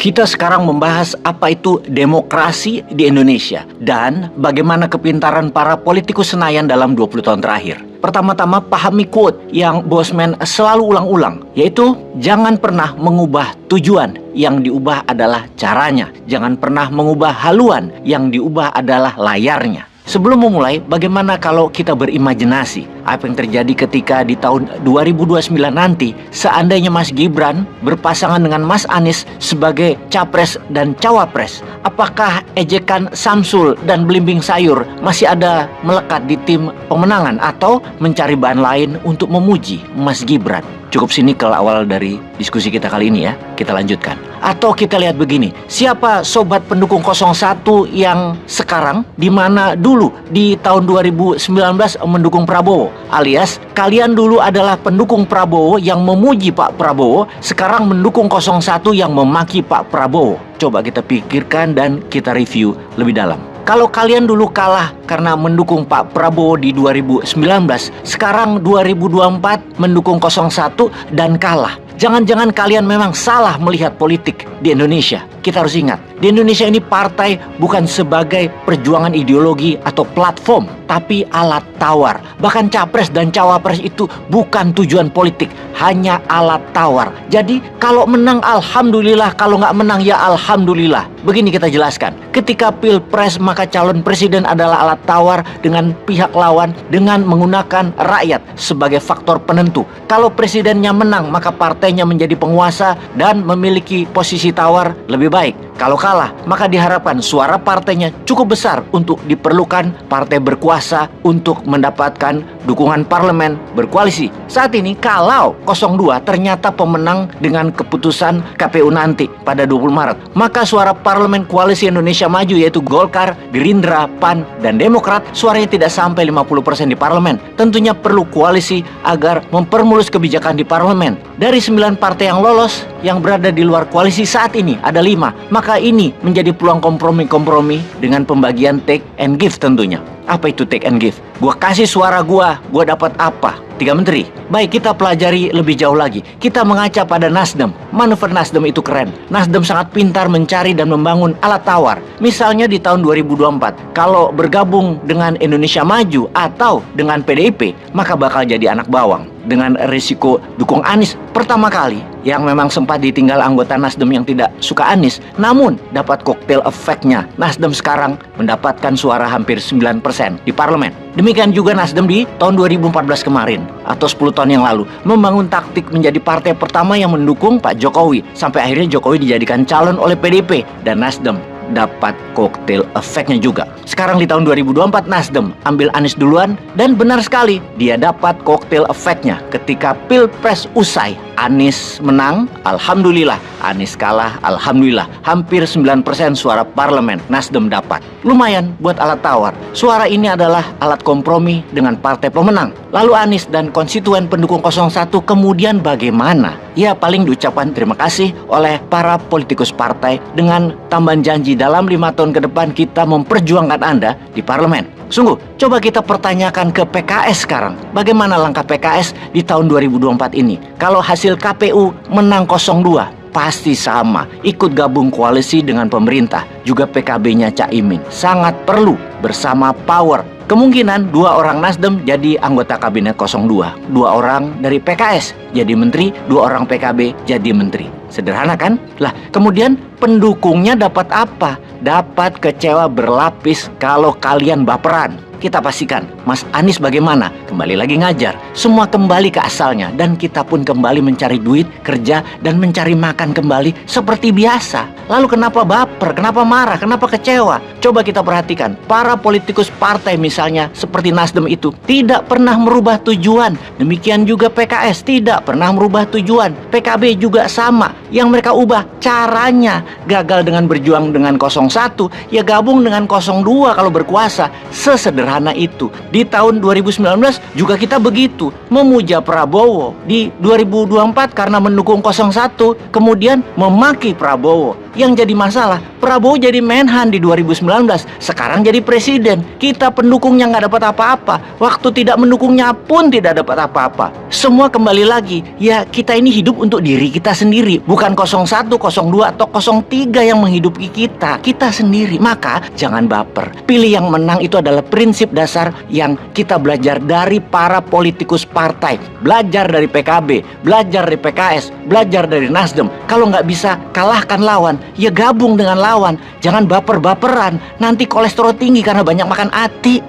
Kita sekarang membahas apa itu demokrasi di Indonesia dan bagaimana kepintaran para politikus Senayan dalam 20 tahun terakhir. Pertama-tama pahami quote yang Bosman selalu ulang-ulang, yaitu jangan pernah mengubah tujuan, yang diubah adalah caranya. Jangan pernah mengubah haluan, yang diubah adalah layarnya. Sebelum memulai, bagaimana kalau kita berimajinasi apa yang terjadi ketika di tahun 2029 nanti seandainya Mas Gibran berpasangan dengan Mas Anies sebagai capres dan cawapres? Apakah ejekan Samsul dan belimbing sayur masih ada melekat di tim pemenangan atau mencari bahan lain untuk memuji Mas Gibran? Cukup sinikal awal dari diskusi kita kali ini ya. Kita lanjutkan. Atau kita lihat begini, siapa sobat pendukung 01 yang sekarang di mana dulu di tahun 2019 mendukung Prabowo? Alias kalian dulu adalah pendukung Prabowo yang memuji Pak Prabowo, sekarang mendukung 01 yang memaki Pak Prabowo. Coba kita pikirkan dan kita review lebih dalam. Kalau kalian dulu kalah karena mendukung Pak Prabowo di 2019, sekarang 2024 mendukung 01 dan kalah. Jangan-jangan kalian memang salah melihat politik di Indonesia. Kita harus ingat, di Indonesia ini partai bukan sebagai perjuangan ideologi atau platform, tapi alat tawar. Bahkan capres dan cawapres itu bukan tujuan politik, hanya alat tawar. Jadi kalau menang alhamdulillah, kalau nggak menang ya alhamdulillah. Begini kita jelaskan, ketika pilpres maka calon presiden adalah alat tawar dengan pihak lawan dengan menggunakan rakyat sebagai faktor penentu. Kalau presidennya menang maka partainya menjadi penguasa dan memiliki posisi tawar lebih baik. Kalau kalah, maka diharapkan suara partainya cukup besar untuk diperlukan partai berkuasa untuk mendapatkan dukungan parlemen berkoalisi. Saat ini kalau 02 ternyata pemenang dengan keputusan KPU nanti pada 20 Maret, maka suara parlemen koalisi Indonesia Maju yaitu Golkar, Gerindra, PAN, dan Demokrat suaranya tidak sampai 50% di parlemen. Tentunya perlu koalisi agar mempermulus kebijakan di parlemen. Dari 9 partai yang lolos, yang berada di luar koalisi saat ini ada 5. Maka ini menjadi peluang kompromi-kompromi dengan pembagian take and give tentunya. Apa itu take and give? Gua kasih suara gua dapat apa? 3 menteri. Baik, kita pelajari lebih jauh lagi. Kita mengaca pada Nasdem. Manuver Nasdem itu keren. Nasdem sangat pintar mencari dan membangun alat tawar. Misalnya di tahun 2024, kalau bergabung dengan Indonesia Maju atau dengan PDIP, maka bakal jadi anak bawang. Dengan risiko dukung Anies pertama kali, yang memang sempat ditinggal anggota Nasdem yang tidak suka Anies, namun dapat koktail efeknya. Nasdem sekarang mendapatkan suara hampir 9% di parlemen. Demikian juga Nasdem di tahun 2014 kemarin atau 10 tahun yang lalu membangun taktik menjadi partai pertama yang mendukung Pak Jokowi, sampai akhirnya Jokowi dijadikan calon oleh PDIP dan Nasdem dapat koktail efeknya juga. Sekarang di tahun 2024 Nasdem ambil Anies duluan dan benar sekali dia dapat koktail efeknya. Ketika pilpres usai, Anies menang, alhamdulillah. Anies kalah, alhamdulillah. Hampir 9% suara parlemen Nasdem dapat. Lumayan buat alat tawar. Suara ini adalah alat kompromi dengan partai pemenang. Lalu Anies dan konstituen pendukung 01 kemudian bagaimana? Ya paling diucapkan terima kasih oleh para politikus partai dengan tambahan janji dalam 5 tahun ke depan kita memperjuangkan Anda di parlemen. Sungguh, coba kita pertanyakan ke PKS sekarang. Bagaimana langkah PKS di tahun 2024 ini? Kalau hasil KPU menang 02, pasti sama, ikut gabung koalisi dengan pemerintah. Juga PKB-nya Caimin sangat perlu bersama power. Kemungkinan 2 orang Nasdem jadi anggota kabinet 02, 2 orang dari PKS jadi menteri, 2 orang PKB jadi menteri. Sederhana kan? Lah, kemudian pendukungnya dapat apa? Dapat kecewa berlapis kalau kalian baperan. Kita pastikan, Mas Anies bagaimana? Kembali lagi ngajar. Semua kembali ke asalnya. Dan kita pun kembali mencari duit, kerja, dan mencari makan kembali seperti biasa. Lalu kenapa baper? Kenapa marah? Kenapa kecewa? Coba kita perhatikan. Para politikus partai misalnya seperti Nasdem itu tidak pernah merubah tujuan. Demikian juga PKS tidak pernah merubah tujuan. PKB juga sama. Yang mereka ubah caranya. Gagal dengan berjuang dengan 01, ya gabung dengan 02 kalau berkuasa. Sesederhana itu. Di tahun 2019 juga kita begitu, memuja Prabowo. Di 2024 karena mendukung 01, kemudian memaki Prabowo. Yang jadi masalah, Prabowo jadi Menhan di 2019, sekarang jadi presiden. Kita pendukungnya nggak dapat apa-apa, waktu tidak mendukungnya pun tidak dapat apa-apa. Semua kembali lagi, ya kita ini hidup untuk diri kita sendiri, bukan 01, 02, atau 03 yang menghidupi kita sendiri. Maka jangan baper. Pilih yang menang, itu adalah prinsip dasar yang kita belajar dari para politikus partai. Belajar dari PKB, belajar dari PKS, belajar dari Nasdem. Kalau nggak bisa kalahkan lawan, ya gabung dengan lawan. Jangan baper-baperan, nanti kolesterol tinggi karena banyak makan ati.